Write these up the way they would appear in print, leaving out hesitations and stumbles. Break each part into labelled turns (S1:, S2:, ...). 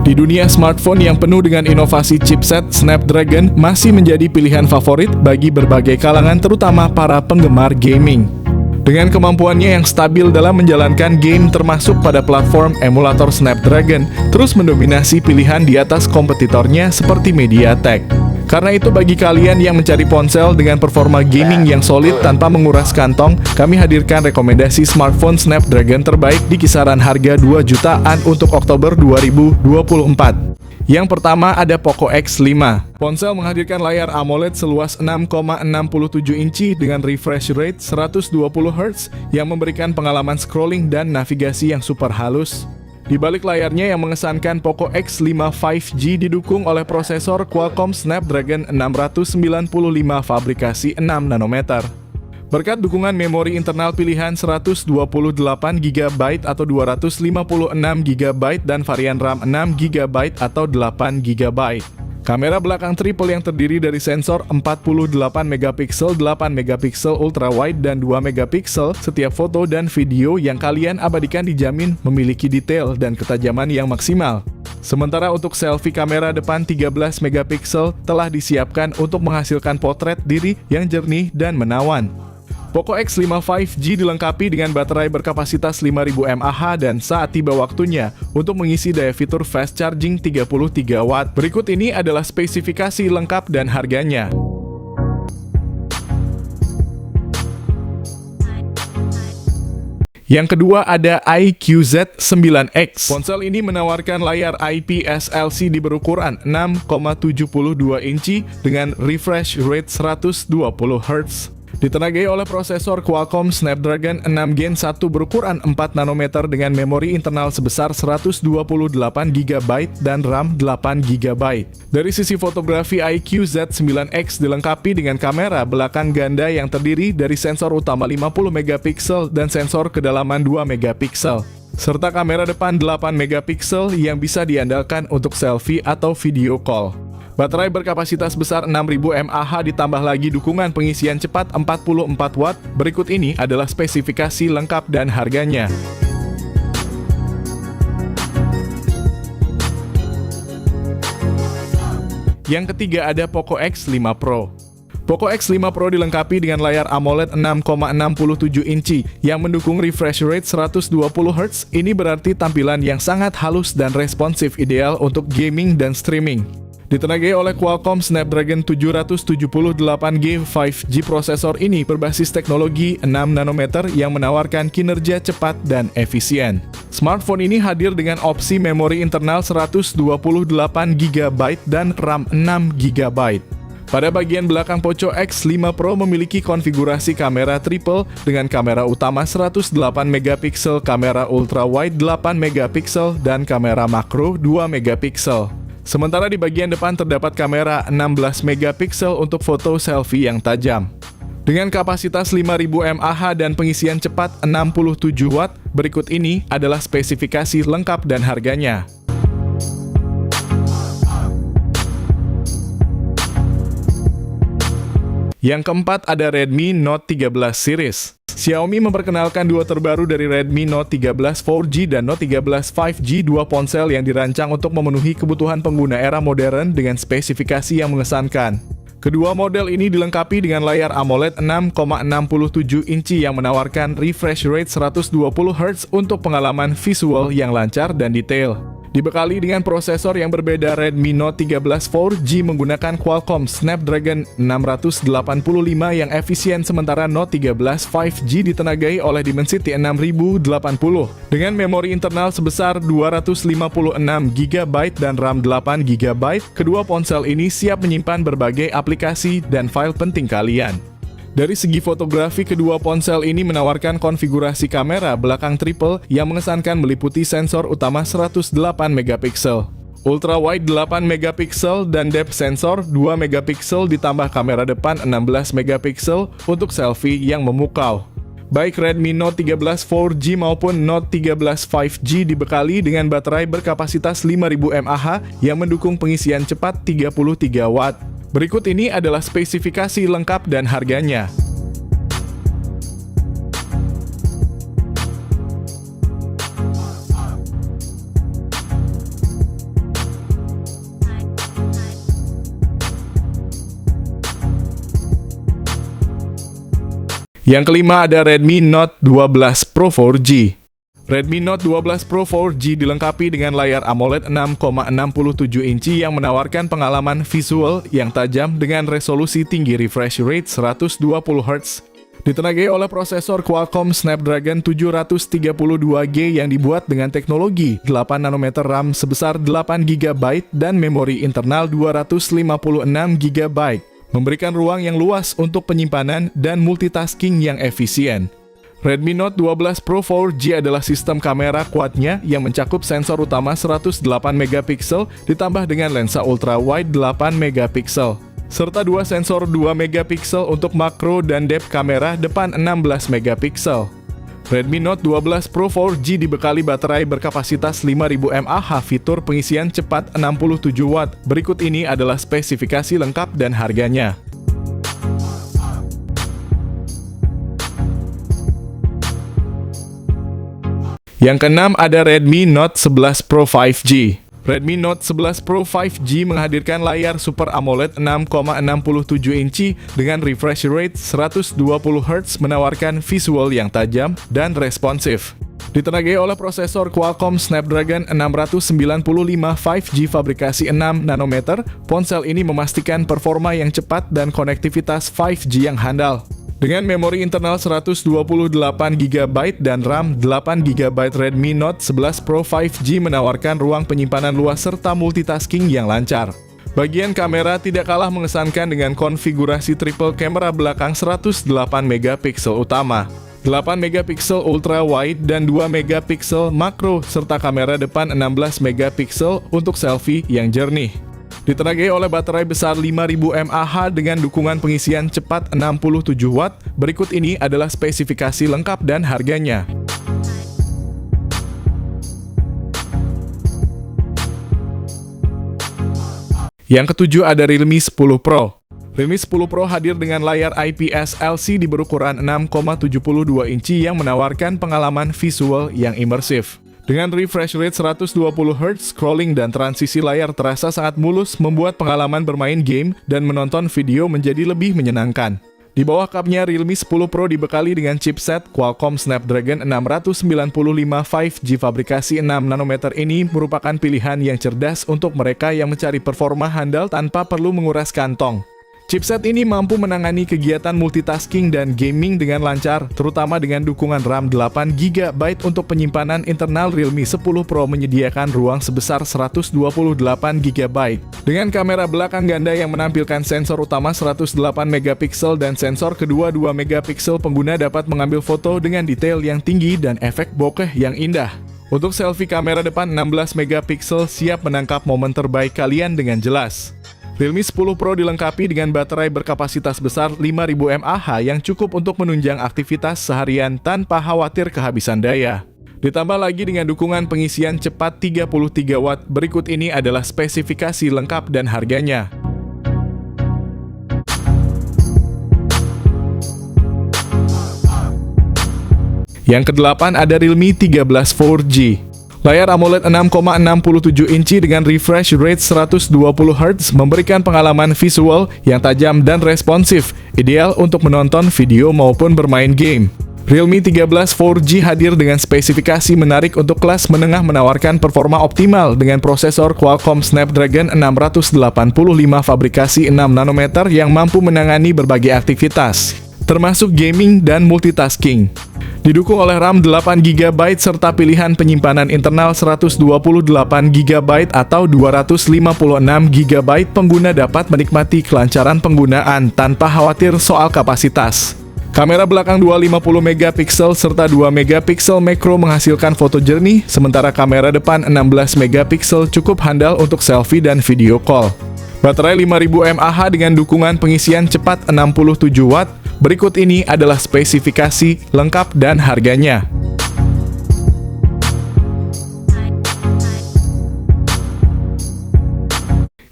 S1: Di dunia smartphone yang penuh dengan inovasi chipset, Snapdragon masih menjadi pilihan favorit bagi berbagai kalangan, terutama para penggemar gaming. Dengan kemampuannya yang stabil dalam menjalankan game termasuk pada platform emulator, Snapdragon terus mendominasi pilihan di atas kompetitornya seperti MediaTek. Karena itu bagi kalian yang mencari ponsel dengan performa gaming yang solid tanpa menguras kantong, kami hadirkan rekomendasi smartphone Snapdragon terbaik di kisaran harga 2 jutaan untuk Oktober 2024. Yang pertama ada Poco X5. Ponsel menghadirkan layar AMOLED seluas 6,67 inci dengan refresh rate 120 Hz yang memberikan pengalaman scrolling dan navigasi yang super halus. Di balik layarnya yang mengesankan, Poco X5 5G didukung oleh prosesor Qualcomm Snapdragon 695 fabrikasi 6 nanometer. Berkat dukungan memori internal pilihan 128GB atau 256GB dan varian RAM 6GB atau 8GB. Kamera belakang triple yang terdiri dari sensor 48MP, 8MP ultra wide dan 2MP. Setiap foto dan video yang kalian abadikan dijamin memiliki detail dan ketajaman yang maksimal. Sementara untuk selfie, kamera depan 13MP telah disiapkan untuk menghasilkan potret diri yang jernih dan menawan. Poco X5 5G dilengkapi dengan baterai berkapasitas 5000 mAh dan saat tiba waktunya untuk mengisi daya fitur fast charging 33 Watt. Berikut ini adalah spesifikasi lengkap dan harganya. Yang kedua ada IQZ9X. Ponsel ini menawarkan layar IPS LCD berukuran 6,72 inci dengan refresh rate 120 Hz. Ditenagai oleh prosesor Qualcomm Snapdragon 6 Gen 1 berukuran 4 nanometer dengan memori internal sebesar 128GB dan RAM 8GB. Dari sisi fotografi, IQZ9X dilengkapi dengan kamera belakang ganda yang terdiri dari sensor utama 50MP dan sensor kedalaman 2MP, serta kamera depan 8MP yang bisa diandalkan untuk selfie atau video call. Baterai berkapasitas besar 6000 mAh ditambah lagi dukungan pengisian cepat 44 Watt. Berikut ini adalah spesifikasi lengkap dan harganya. Yang ketiga ada Poco X5 Pro. Poco X5 Pro dilengkapi dengan layar AMOLED 6,67 inci yang mendukung refresh rate 120 Hz. Ini berarti tampilan yang sangat halus dan responsif, ideal untuk gaming dan streaming. Ditenagai oleh Qualcomm Snapdragon 778G 5G, prosesor ini berbasis teknologi 6 nanometer yang menawarkan kinerja cepat dan efisien. Smartphone ini hadir dengan opsi memori internal 128GB dan RAM 6GB. Pada bagian belakang Poco X5 Pro memiliki konfigurasi kamera triple dengan kamera utama 108MP, kamera ultra wide 8MP dan kamera makro 2MP. Sementara di bagian depan terdapat kamera 16MP untuk foto selfie yang tajam. Dengan kapasitas 5000 mAh dan pengisian cepat 67 Watt, berikut ini adalah spesifikasi lengkap dan harganya. Yang keempat ada Redmi Note 13 series. Xiaomi memperkenalkan duo terbaru dari Redmi Note 13 4G dan Note 13 5G, dua ponsel yang dirancang untuk memenuhi kebutuhan pengguna era modern dengan spesifikasi yang mengesankan. Kedua model ini dilengkapi dengan layar AMOLED 6,67 inci yang menawarkan refresh rate 120 Hz untuk pengalaman visual yang lancar dan detail. Dibekali dengan prosesor yang berbeda, Redmi Note 13 4G menggunakan Qualcomm Snapdragon 685 yang efisien, sementara Note 13 5G ditenagai oleh Dimensity 6080 dengan memori internal sebesar 256GB dan RAM 8GB. Kedua ponsel ini siap menyimpan berbagai aplikasi dan file penting kalian. Dari segi fotografi, kedua ponsel ini menawarkan konfigurasi kamera belakang triple yang mengesankan meliputi sensor utama 108MP, ultra wide 8MP dan depth sensor 2MP ditambah kamera depan 16MP untuk selfie yang memukau. Baik Redmi Note 13 4G maupun Note 13 5G dibekali dengan baterai berkapasitas 5000 mAh yang mendukung pengisian cepat 33 Watt. Berikut ini adalah spesifikasi lengkap dan harganya. Yang kelima ada Redmi Note 12 Pro 4G. Redmi Note 12 Pro 4G dilengkapi dengan layar AMOLED 6,67 inci yang menawarkan pengalaman visual yang tajam dengan resolusi tinggi refresh rate 120 Hz. Ditenagai oleh prosesor Qualcomm Snapdragon 732G yang dibuat dengan teknologi 8 nanometer RAM sebesar 8 GB dan memori internal 256 GB, memberikan ruang yang luas untuk penyimpanan dan multitasking yang efisien. Redmi Note 12 Pro 4G adalah sistem kamera kuatnya yang mencakup sensor utama 108 megapiksel ditambah dengan lensa ultra-wide 8 megapiksel, serta dua sensor 2 megapiksel untuk makro dan depth kamera depan 16 megapiksel. Redmi Note 12 Pro 4G dibekali baterai berkapasitas 5000 mAh, fitur pengisian cepat 67 Watt. Berikut ini adalah spesifikasi lengkap dan harganya. Yang keenam ada Redmi Note 11 Pro 5G. Redmi Note 11 Pro 5G menghadirkan layar Super AMOLED 6,67 inci dengan refresh rate 120 Hz menawarkan visual yang tajam dan responsif. Ditenagai oleh prosesor Qualcomm Snapdragon 695 5G fabrikasi 6 nanometer, ponsel ini memastikan performa yang cepat dan konektivitas 5G yang handal. Dengan memori internal 128GB dan RAM 8GB, Redmi Note 11 Pro 5G menawarkan ruang penyimpanan luas serta multitasking yang lancar. Bagian kamera tidak kalah mengesankan dengan konfigurasi triple kamera belakang 108MP utama, 8MP ultra wide dan 2MP makro, serta kamera depan 16MP untuk selfie yang jernih. Ditenagai oleh baterai besar 5000 mAh dengan dukungan pengisian cepat 67 Watt. Berikut ini adalah spesifikasi lengkap dan harganya. Yang ketujuh ada Realme 10 Pro. Realme 10 Pro hadir dengan layar IPS LCD berukuran 6,72 inci yang menawarkan pengalaman visual yang imersif. Dengan refresh rate 120 Hz, scrolling dan transisi layar terasa sangat mulus, membuat pengalaman bermain game dan menonton video menjadi lebih menyenangkan. Di bawah kapnya, Realme 10 Pro dibekali dengan chipset Qualcomm Snapdragon 695 5G fabrikasi 6 nanometer. Ini merupakan pilihan yang cerdas untuk mereka yang mencari performa handal tanpa perlu menguras kantong. Chipset ini mampu menangani kegiatan multitasking dan gaming dengan lancar, terutama dengan dukungan RAM 8GB untuk penyimpanan internal. Realme 10 Pro menyediakan ruang sebesar 128GB. Dengan kamera belakang ganda yang menampilkan sensor utama 108MP dan sensor kedua 2MP, pengguna dapat mengambil foto dengan detail yang tinggi dan efek bokeh yang indah. Untuk selfie, kamera depan 16MP siap menangkap momen terbaik kalian dengan jelas. Realme 10 Pro dilengkapi dengan baterai berkapasitas besar 5000 mAh yang cukup untuk menunjang aktivitas seharian tanpa khawatir kehabisan daya. Ditambah lagi dengan dukungan pengisian cepat 33 Watt. Berikut ini adalah spesifikasi lengkap dan harganya. Yang kedelapan ada Realme 13 4G. Layar AMOLED 6,67 inci dengan refresh rate 120 Hz memberikan pengalaman visual yang tajam dan responsif, ideal untuk menonton video maupun bermain game. Realme 13 4G hadir dengan spesifikasi menarik untuk kelas menengah, menawarkan performa optimal dengan prosesor Qualcomm Snapdragon 685 fabrikasi 6 nanometer yang mampu menangani berbagai aktivitas, termasuk gaming dan multitasking. Didukung oleh RAM 8GB serta pilihan penyimpanan internal 128GB atau 256GB, pengguna dapat menikmati kelancaran penggunaan tanpa khawatir soal kapasitas. Kamera belakang 250MP serta 2MP makro menghasilkan foto jernih, sementara kamera depan 16MP cukup handal untuk selfie dan video call. Baterai 5000 mAh dengan dukungan pengisian cepat 67 Watt. Berikut ini adalah spesifikasi lengkap dan harganya.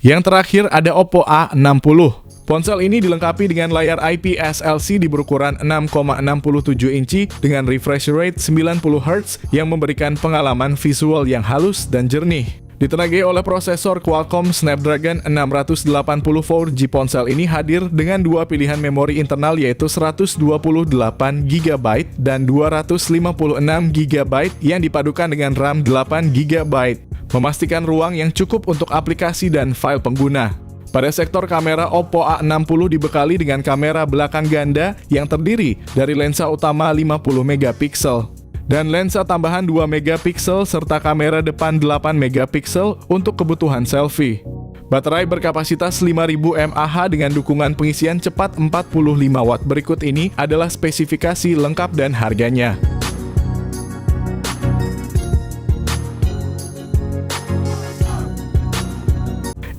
S1: Yang terakhir ada Oppo A60. Ponsel ini dilengkapi dengan layar IPS LCD berukuran 6,67 inci dengan refresh rate 90 Hz yang memberikan pengalaman visual yang halus dan jernih. Ditenagai oleh prosesor Qualcomm Snapdragon 680 4G, ponsel ini hadir dengan dua pilihan memori internal yaitu 128GB dan 256GB yang dipadukan dengan RAM 8GB, memastikan ruang yang cukup untuk aplikasi dan file pengguna. Pada sektor kamera, Oppo A60 dibekali dengan kamera belakang ganda yang terdiri dari lensa utama 50MP dan lensa tambahan 2MP serta kamera depan 8MP untuk kebutuhan selfie. Baterai berkapasitas 5000 mAh dengan dukungan pengisian cepat 45 Watt. Berikut ini adalah spesifikasi lengkap dan harganya.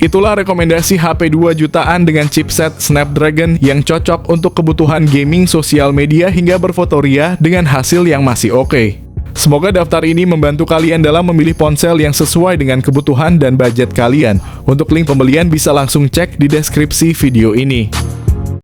S1: Itulah rekomendasi HP 2 jutaan dengan chipset Snapdragon yang cocok untuk kebutuhan gaming, sosial media, hingga berfotoria dengan hasil yang masih oke. Semoga daftar ini membantu kalian dalam memilih ponsel yang sesuai dengan kebutuhan dan budget kalian. Untuk link pembelian bisa langsung cek di deskripsi video ini.